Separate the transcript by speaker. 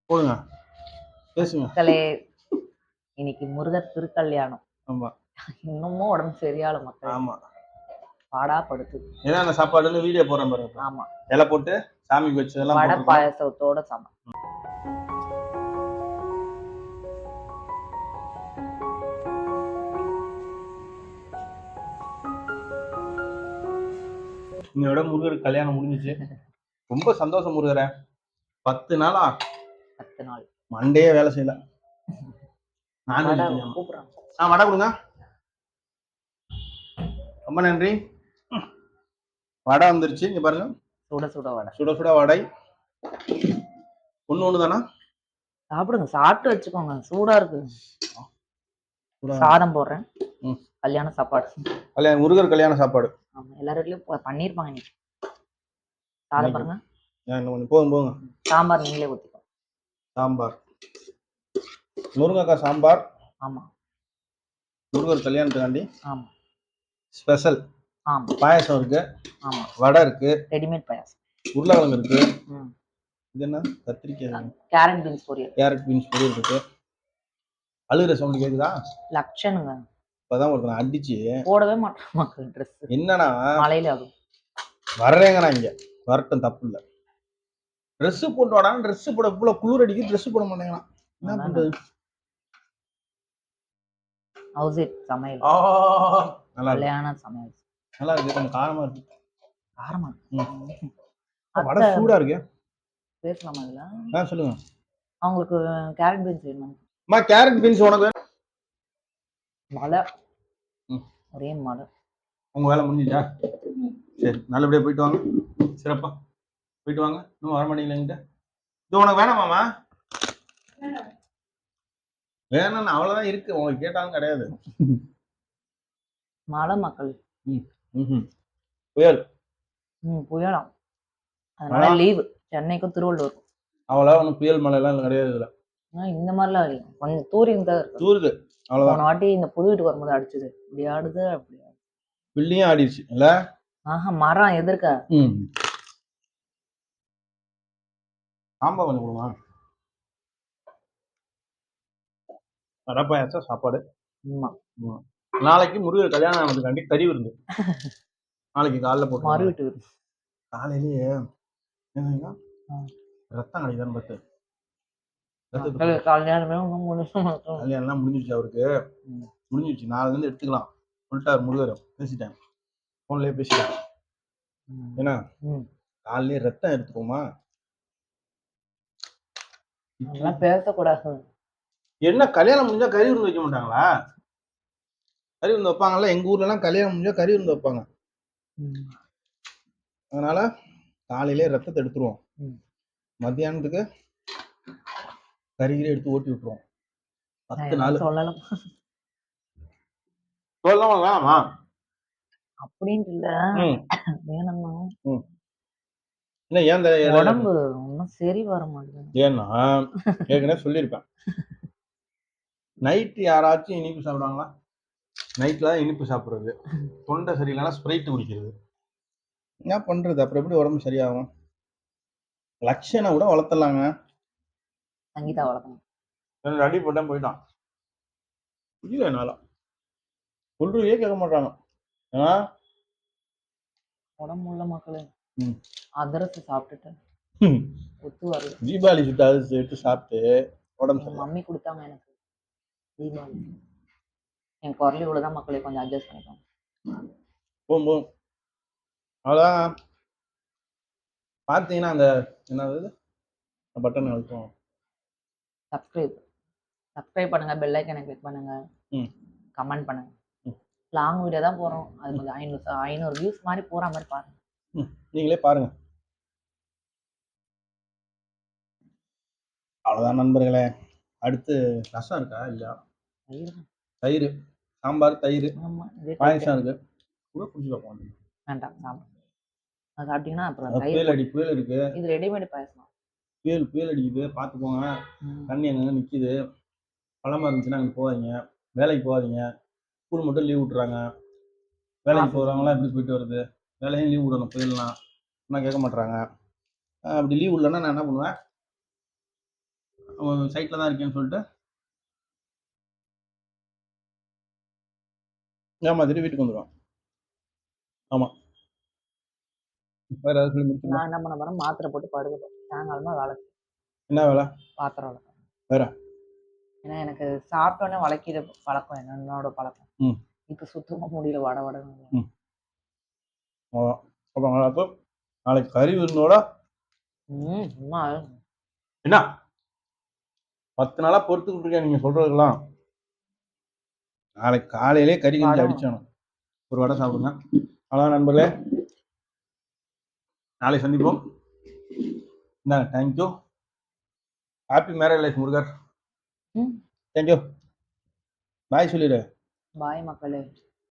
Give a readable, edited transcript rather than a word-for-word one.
Speaker 1: போடுங்க. பேசுங்க.
Speaker 2: மக்களே, இன்னைக்கு முருகர் திருக்கல்யாணம்.
Speaker 1: ஆமா.
Speaker 2: இன்னமும் உடம்பு சரியாகல மக்களே.
Speaker 1: ஆமா.
Speaker 2: பாடா படுத்து.
Speaker 1: என்னென்ன சாப்பாடுன்னு வீடியோ போடுறேன் பாருங்க.
Speaker 2: ஆமா.
Speaker 1: இலை போட்டு சாமிக்கு வச்சதெல்லாம்
Speaker 2: வடை
Speaker 1: போட்டுருக்கோம்.
Speaker 2: பாயாசத்தோட சமம்.
Speaker 1: இன்னையோட முருகர் கல்யாணம் முடிஞ்சிச்சு. ரொம்ப சந்தோஷம் முருகரே. 10 நாளா
Speaker 2: 10 நாள்
Speaker 1: மண்டே வேலை செய்யல.
Speaker 2: வடை கூப்பிடுறாங்க.
Speaker 1: வடை கொடுங்க. ரொம்ப நன்றி. வடை வந்துருச்சு. இங்க பாருங்க.
Speaker 2: சுட சுட வடை.
Speaker 1: சுட சுட வடை. ஒண்ணு தானா?
Speaker 2: சாப்பிடுங்க, சாப்பிட்டு வச்சுக்கோங்க. சூடா இருக்கு. சாதம் போடுறேன். கல்யாண சாப்பாடு.
Speaker 1: முருகர் கல்யாண சாப்பாடு.
Speaker 2: ஆமா, எல்லார் வீட்லயும் பண்ணிருப்பாங்க இன்னைக்கு. சாதம் பாருங்க.
Speaker 1: போங்க.
Speaker 2: சாம்பார் நீங்களே ஊத்திக்கோ.
Speaker 1: சாம்பார். முருங்கக்காய் சாம்பார்.
Speaker 2: ஆமா.
Speaker 1: முருகர் கல்யாணத்துக்காண்டி.
Speaker 2: ஆமா.
Speaker 1: ஸ்பெஷல்.
Speaker 2: ஆமா.
Speaker 1: பாயாசம் இருக்கு.
Speaker 2: ஆமா.
Speaker 1: வடை இருக்கு.
Speaker 2: ரெடிமேட் பாயாசம்.
Speaker 1: உருளைக்கிழங்கு இருக்கு. இது என்ன? கத்திரிக்காய்.
Speaker 2: கேரட் பீன்ஸ் பொரியல்.
Speaker 1: கேரட் பீன்ஸ் பொரியல் இருக்கு. அழுகுற சவுண்ட் கேக்குதா?
Speaker 2: லட்சணுங்க.
Speaker 1: இப்பதான் ஒருத்தன் அடிச்சு
Speaker 2: போடவே மாட்டான் ட்ரெஸ்.
Speaker 1: என்னன்னா
Speaker 2: மழையில ஆகும்.
Speaker 1: வர்றேங்கண்ணா இங்க வரட்டும், தப்பு இல்ல. ட்ரெஸ் போட்டு வாடா. ட்ரெஸ் போட இவ்வளவு குளிர் அடிக்கு. ட்ரெஸ் போட மாட்டேங்கண்ணா. என்ன பண்றது?
Speaker 2: ஹவுஸ் இட் சமையல்.
Speaker 1: நல்லா
Speaker 2: கல்யாண சமையல்.
Speaker 1: நல்லா இருக்கு. கொஞ்சம் காரமா இருக்கு.
Speaker 2: காரமா?
Speaker 1: வடை சூடா இருக்கு.
Speaker 2: பேசலாமா இதுல?
Speaker 1: சொல்லுங்க.
Speaker 2: அவங்களுக்கு கேரட் பீன்ஸ் வேணுமா?
Speaker 1: கேரட் பீன்ஸ் உனக்கு
Speaker 2: மழை. ஒரே மழை.
Speaker 1: உங்க வேலை முடிஞ்சுச்சா? சரி, நல்லபடியா போயிட்டு வாங்க. சிறப்பா போயிட்டு வாங்க. இன்னும் வர மாட்டீங்களா என்கிட்ட? இது உனக்கு வேணாமாமா? வேணாம், அவ்வளவுதான் இருக்கு. உங்களுக்கு கேட்டாலும் கிடையாது.
Speaker 2: மழை மக்கள்.
Speaker 1: புயல்.
Speaker 2: புயலாம். அதனால லீவு. சென்னைக்கும் திருவள்ளூர்.
Speaker 1: அவ்வளவு ஒன்றும் புயல் மழை எல்லாம் கிடையாது இதுல.
Speaker 2: இந்த மாதிரிலாம் இல்லை. கொஞ்சம் தூருது. அவ்வளவுதான். வாட்டி இந்த புது வீட்டுக்கு வரும்போது அடிச்சது. இப்படி ஆடுது அப்படி
Speaker 1: பில்டிங்கும் ஆடிடுச்சு இல்ல?
Speaker 2: மரம் எதிர்க்க.
Speaker 1: சாம்பா கொஞ்சம் கொடுமா. வடப்பாயாசம் சாப்பாடு. நாளைக்கு முருகர் கல்யாணம் ஆனதுக்காண்டி கறி விருந்து. நாளைக்கு காலைல போட்டு காலையிலேயே ரத்தம் கிடைக்குதான்னு பார்த்து. கல்யாணம் முடிஞ்சிருச்சு அவருக்கு. முடிஞ்சிருச்சு. நாளைல இருந்து எடுத்துக்கலாம் சொல்லிட்டாரு முருகர். பேசிட்டேன், போன்லயே பேசிட்டேன். என்ன காலையிலேயே ரத்தம் எடுத்துக்கோமா.
Speaker 2: பேசக்கூடாது.
Speaker 1: என்ன கல்யாணம் முடிஞ்சா கறி விருந்து வைக்க மாட்டாங்களா? கறி விருந்து வைப்பாங்கல்ல. எங்க ஊர்ல எல்லாம் கல்யாணம் முடிஞ்சா கறி விருந்து வைப்பாங்க. அதனால காலையிலே ரத்தத்தை எடுத்துருவோம். மத்தியானத்துக்கு கறிகிரி எடுத்து ஓட்டி விட்டுருவோம். 10 நாள்
Speaker 2: சொல்லலாம்.
Speaker 1: வேணாமா
Speaker 2: அப்படின்ட்டு இல்ல, வேணும்னா உடம்பு ஒன்னும் சரி வர மாட்டேங்குது.
Speaker 1: ஏன்னா ஏற்கனவே சொல்லியிருப்பேன். நைட்டு யாராச்சும் இனிப்பு சாப்பிடுவாங்களா? நைட்ல தான் இனிப்பு சாப்பிடுறது. தொண்டை சரியில்லைன்னா ஸ்ப்ரைட் குடிக்கிறது. என்ன பண்றது? அப்புறம் எப்படி உடம்பு சரியாகும்? லட்சணை கூட வளர்த்தலாங்க.
Speaker 2: சங்கீதா வளர்க்கணும்.
Speaker 1: அடி போட்டேன் போயிட்டான். இல்ல என்னால சொல்றதே கேட்க மாட்டாங்க. ஏன்னா
Speaker 2: உடம்பு உள்ள மக்களே அதிரசம் சாப்பிட்டுட்டு ஒத்து வருது.
Speaker 1: தீபாவளி சுட்டு எடுத்து சாப்பிட்டு உடம்பு
Speaker 2: மம்மி கொடுத்தாங்க எனக்கு தீபாவளி. என் குரல் இவ்வளவுதான் மக்களே, கொஞ்சம் அட்ஜஸ்ட் பண்ணிக்கோங்க.
Speaker 1: போகும் அதான் பார்த்தீங்கன்னா அந்த என்னது பட்டன் அழுத்தம்.
Speaker 2: சப்ஸ்கிரைப் பண்ணுங்க, பெல் ஐகானை கிளிக் பண்ணுங்க, கமெண்ட் பண்ணுங்க. லாங் வீடியோ தான் போறோம். அது கொஞ்சம் 500 வியூஸ் மாதிரி போற மாதிரி பாருங்க.
Speaker 1: நீங்களே பாருங்க. அவ்வளவுதான் நண்பர்களே. அடுத்து ரசம் இருக்கா? இல்ல தயிர், சாம்பார், தயிர், பாயசம் இருக்கு. கூட குடிச்சுக்க போங்க.
Speaker 2: வேண்டாம் சாம்பார். அது சாப்பிட்டீங்கன்னா அப்புறம்
Speaker 1: புயல் இருக்கு.
Speaker 2: இது ரெடிமேட் பாயசம்.
Speaker 1: புயல் அடிக்குது, பார்த்துக்கோங்க. தண்ணி எங்க நிக்குது. பழமா இருந்துச்சுன்னா அங்கே போவாதீங்க. வேலைக்கு போகாதீங்க. ஸ்கூல் மட்டும் லீவ் விட்டுறாங்க. வேலைக்கு போகிறவங்களாம் எப்படி போயிட்டு வருது? வேலையும் லீவ் விடணும். புயல்னா என்ன கேட்க மாட்டுறாங்க. அப்படி லீவ் இல்லைன்னா நான் என்ன பண்ணுவேன்? சைட்ல தான் இருக்கேன்னு சொல்லிட்டு ஏமாத்திட்டு வீட்டுக்கு வந்துடுவான். ஆமா. வேற ஏதாவது சொல்லி முடிச்சுக்கலாம்.
Speaker 2: நான் என்ன பண்ண போறேன், மாத்திரை போட்டு படுக்க சாயங்காலமா வேலை செய்யணும்.
Speaker 1: என்ன வேலை?
Speaker 2: பாத்திரம் விளக்கணும்.
Speaker 1: வேற?
Speaker 2: ஏன்னா எனக்கு சாப்பிட்டோன்னே வளைக்கிற பழக்கம் என்னோட பழக்கம்.
Speaker 1: ம்.
Speaker 2: இப்ப சுத்தமா முடியல வட வடன்னு.
Speaker 1: ம். அவ்வளோதான். அப்போ நாளைக்கு கறி விருந்தோட
Speaker 2: சும்மா
Speaker 1: என்ன 10 நாளா பொறுத்துக்கிட்டு இருக்கேன் நீங்க சொல்றதுக்கெல்லாம். நாளைக்கு காலையிலே கறி கஞ்சி
Speaker 2: வடை
Speaker 1: அடிச்சானும். ஒரு வடை சாப்பிடுங்க. அவ்வளோதான் நண்பர்களே. நாளை சந்திப்போம். இந்தாங்க thank you. Happy marriage life Murugar.
Speaker 2: ம்.
Speaker 1: தேங்க்யூ. பாய் சொல்லிடு.
Speaker 2: பாய் மக்களே.